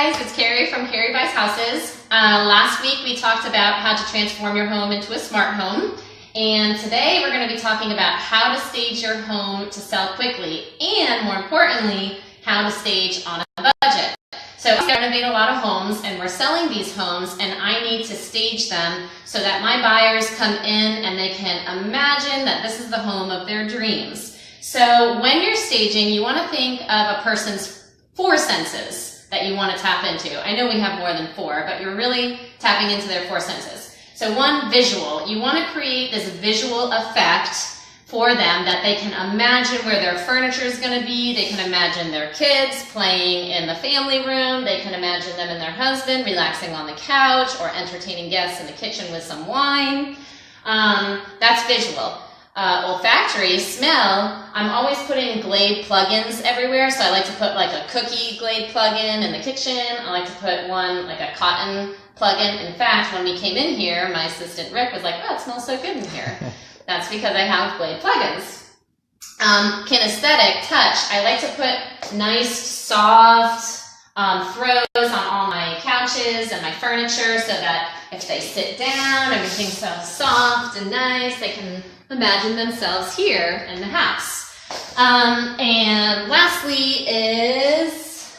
guys, it's Carrie from Carrie Buys Houses. Last week we talked about how to transform your home into a smart home, and today we're going to be talking about how to stage your home to sell quickly, and more importantly, how to stage on a budget. So we renovate a lot of homes, and we're selling these homes, and I need to stage them so that my buyers come in and they can imagine that this is the home of their dreams. So when you're staging, you want to think of a person's 4 senses that you want to tap into. I know we have more than 4, but you're really tapping into their 4 senses. So 1, visual. You want to create this visual effect for them that they can imagine where their furniture is going to be. They can imagine their kids playing in the family room. They can imagine them and their husband relaxing on the couch or entertaining guests in the kitchen with some wine. That's visual. Olfactory, smell, I'm always putting Glade plugins everywhere, so I like to put like a cookie Glade plugin in the kitchen. I like to put one, like a cotton plugin. In fact, when we came in here, my assistant Rick was like, oh, it smells so good in here. That's because I have Glade plugins. Kinesthetic, touch, I like to put nice, soft throws on all my couches and my furniture so that if they sit down, everything's so soft and nice, they can imagine themselves here in the house. And lastly is,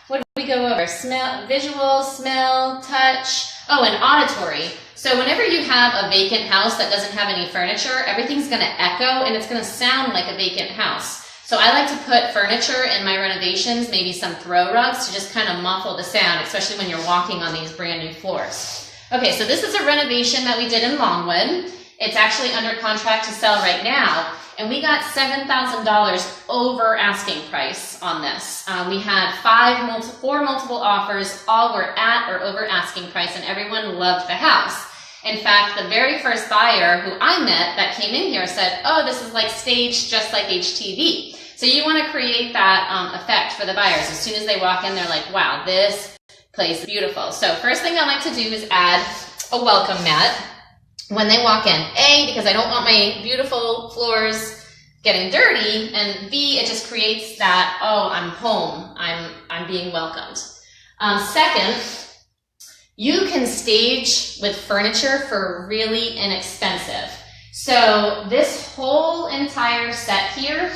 what did we go over? Smell, visual, smell, touch. Oh, and auditory. So whenever you have a vacant house that doesn't have any furniture, everything's going to echo and it's going to sound like a vacant house. So I like to put furniture in my renovations, maybe some throw rugs to just kind of muffle the sound, especially when you're walking on these brand new floors. Okay, so this is a renovation that we did in Longwood. It's actually under contract to sell right now, and we got $7,000 over asking price on this. We had 4 multiple offers, all were at or over asking price, and everyone loved the house. In fact, the very first buyer who I met that came in here said, oh, this is like staged just like HTV. So you want to create that effect for the buyers. As soon as they walk in, they're like, wow, this place is beautiful. So first thing I like to do is add a welcome mat when they walk in. A, because I don't want my beautiful floors getting dirty, and B, it just creates that, oh, I'm home, I'm being welcomed. Second, you can stage with furniture for really inexpensive. So this whole entire set here,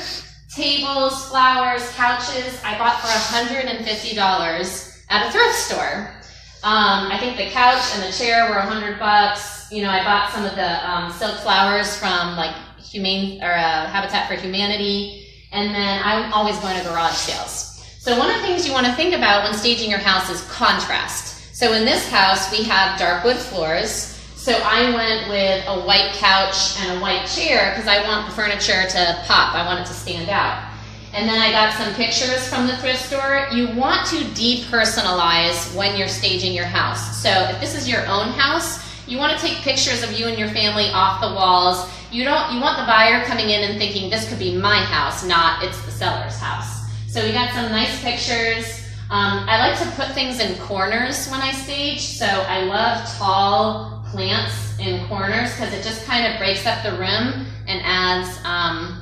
tables, flowers, couches, I bought for $150 at a thrift store. I think the couch and the chair were $100. You know, I bought some of the silk flowers from like Habitat for Humanity, and then I'm always going to garage sales. So one of the things you want to think about when staging your house is contrast. So in this house, we have dark wood floors. So I went with a white couch and a white chair because I want the furniture to pop. I want it to stand out. And then I got some pictures from the thrift store. You want to depersonalize when you're staging your house. So if this is your own house, you want to take pictures of you and your family off the walls. You want the buyer coming in and thinking this could be my house, not it's the seller's house. So we got some nice pictures. I like to put things in corners when I stage. So I love tall plants in corners because it just kind of breaks up the room and adds,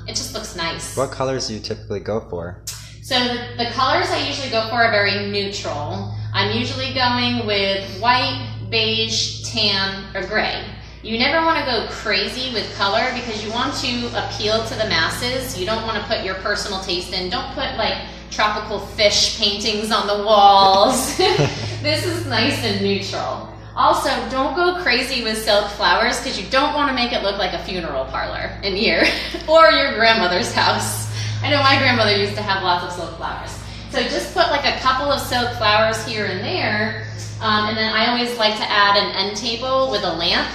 it just looks nice. What colors do you typically go for? So the colors I usually go for are very neutral. I'm usually going with white, beige, tan, or gray. You never want to go crazy with color because you want to appeal to the masses. You don't want to put your personal taste in. Don't put like tropical fish paintings on the walls. This is nice and neutral. Also, don't go crazy with silk flowers because you don't want to make it look like a funeral parlor in here or your grandmother's house. I know my grandmother used to have lots of silk flowers. So just put like a couple of silk flowers here and there. And then I always like to add an end table with a lamp.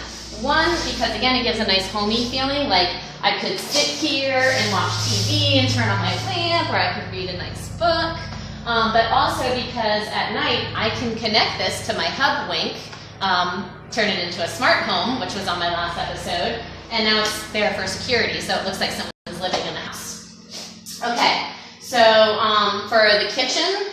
One, because again, it gives a nice homey feeling, like I could sit here and watch TV and turn on my lamp, or I could read a nice book. But also because at night, I can connect this to my hub wink, turn it into a smart home, which was on my last episode, and now it's there for security, so it looks like someone's living in the house. Okay, so for the kitchen,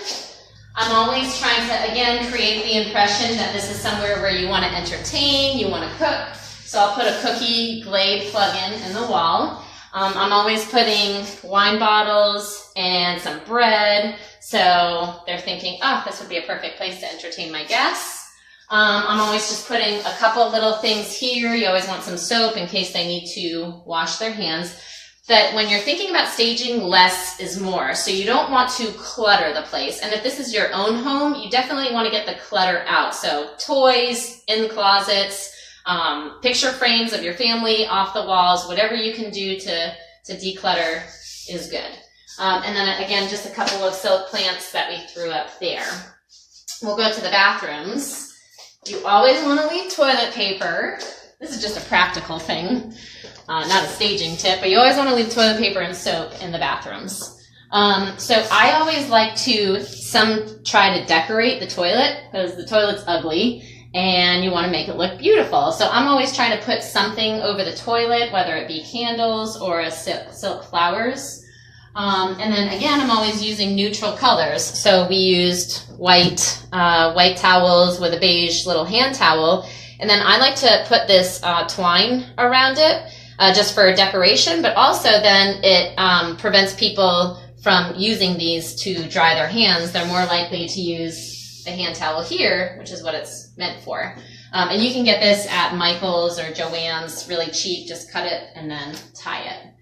I'm always trying to, again, create the impression that this is somewhere where you want to entertain, you want to cook. So I'll put a cookie Glade plug-in in the wall. I'm always putting wine bottles and some bread, So they're thinking, oh, this would be a perfect place to entertain my guests. I'm always just putting a couple little things here. You always want some soap in case they need to wash their hands. That when you're thinking about staging, less is more. So you don't want to clutter the place. And if this is your own home, you definitely want to get the clutter out. So toys in the closets, picture frames of your family off the walls, whatever you can do to declutter is good. And then again, just a couple of silk plants that we threw up there. We'll go to the bathrooms. You always want to leave toilet paper. This is just a practical thing. Not a staging tip, but you always want to leave toilet paper and soap in the bathrooms. So I always like to try to decorate the toilet because the toilet's ugly and you want to make it look beautiful. So I'm always trying to put something over the toilet, whether it be candles or a silk flowers. And then again, I'm always using neutral colors. So we used white towels with a beige little hand towel. And then I like to put this twine around it. Just for decoration, but also then it prevents people from using these to dry their hands. They're more likely to use the hand towel here, which is what it's meant for. And you can get this at Michael's or Joann's, really cheap. Just cut it and then tie it.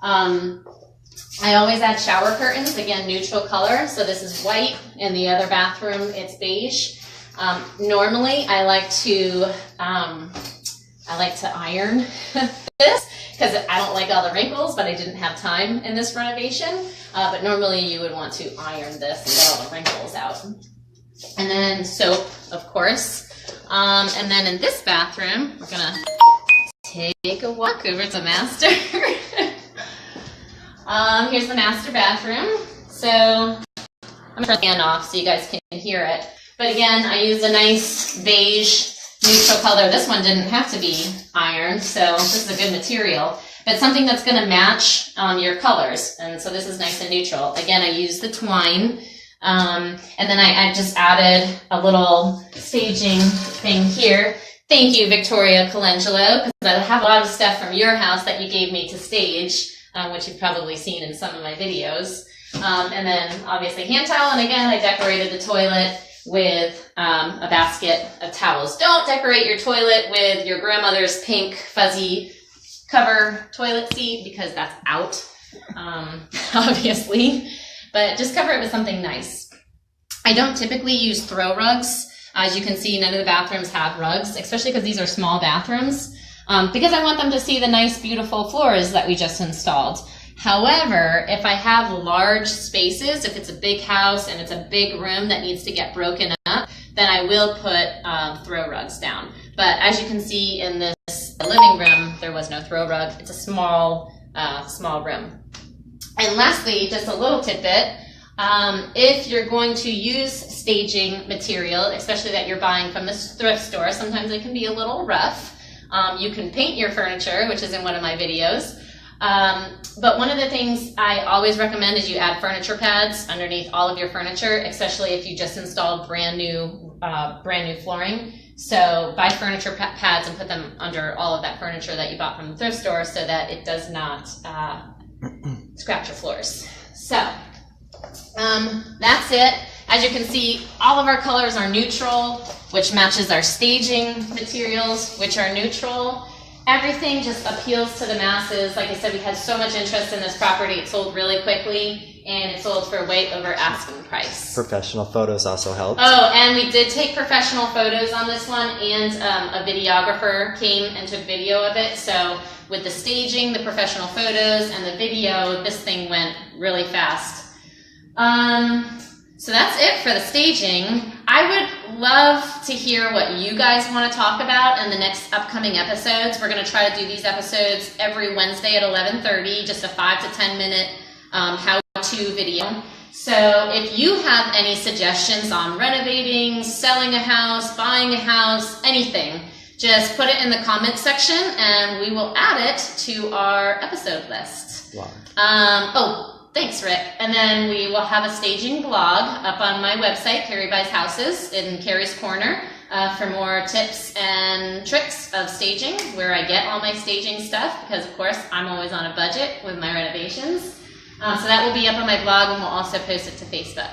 I always add shower curtains, again, neutral color. So this is white. In the other bathroom, it's beige. Normally, I like to iron this because I don't like all the wrinkles, but I didn't have time in this renovation. But normally you would want to iron this and get all the wrinkles out. And then soap, of course. And then in this bathroom, we're gonna take a walk over to master. Here's the master bathroom. So I'm gonna turn the fan off so you guys can hear it. But again, I used a nice beige neutral color. This one didn't have to be ironed, so this is a good material. But something that's going to match your colors. And so this is nice and neutral. Again, I used the twine. And then I just added a little staging thing here. Thank you, Victoria Colangelo, because I have a lot of stuff from your house that you gave me to stage, which you've probably seen in some of my videos. And then obviously hand towel. And again, I decorated the toilet with a basket of towels. Don't decorate your toilet with your grandmother's pink fuzzy cover toilet seat because that's out, obviously. But just cover it with something nice. I don't typically use throw rugs. As you can see, none of the bathrooms have rugs, especially because these are small bathrooms, because I want them to see the nice, beautiful floors that we just installed. However, if I have large spaces, if it's a big house and it's a big room that needs to get broken up, then I will put throw rugs down. But as you can see in this living room, there was no throw rug. It's a small room. And lastly, just a little tidbit, if you're going to use staging material, especially that you're buying from the thrift store, sometimes it can be a little rough. You can paint your furniture, which is in one of my videos. But one of the things I always recommend is you add furniture pads underneath all of your furniture, especially if you just installed brand new flooring. So buy furniture pads and put them under all of that furniture that you bought from the thrift store so that it does not scratch your floors. So that's it. As you can see, all of our colors are neutral, which matches our staging materials, which are neutral. Everything just appeals to the masses. Like I said, we had so much interest in this property. It sold really quickly, and it sold for way over asking price. Professional photos also helped. Oh, and we did take professional photos on this one, and a videographer came and took video of it. So with the staging, the professional photos, and the video, this thing went really fast. So that's it for the staging. I would love to hear what you guys want to talk about in the next upcoming episodes. We're going to try to do these episodes every Wednesday at 11:30, just a 5 to 10 minute how-to video. So if you have any suggestions on renovating, selling a house, buying a house, anything, just put it in the comments section and we will add it to our episode list. Wow. Thanks, Rick. And then we will have a staging blog up on my website, Carrie Buys Houses, in Carrie's Corner, for more tips and tricks of staging, where I get all my staging stuff, because of course I'm always on a budget with my renovations. So that will be up on my blog, and we'll also post it to Facebook.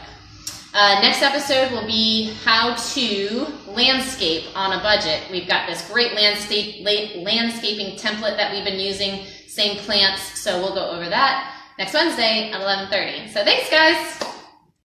Next episode will be how to landscape on a budget. We've got this great landscaping template that we've been using, same plants, so we'll go over that next Wednesday at 11:30. So thanks, guys.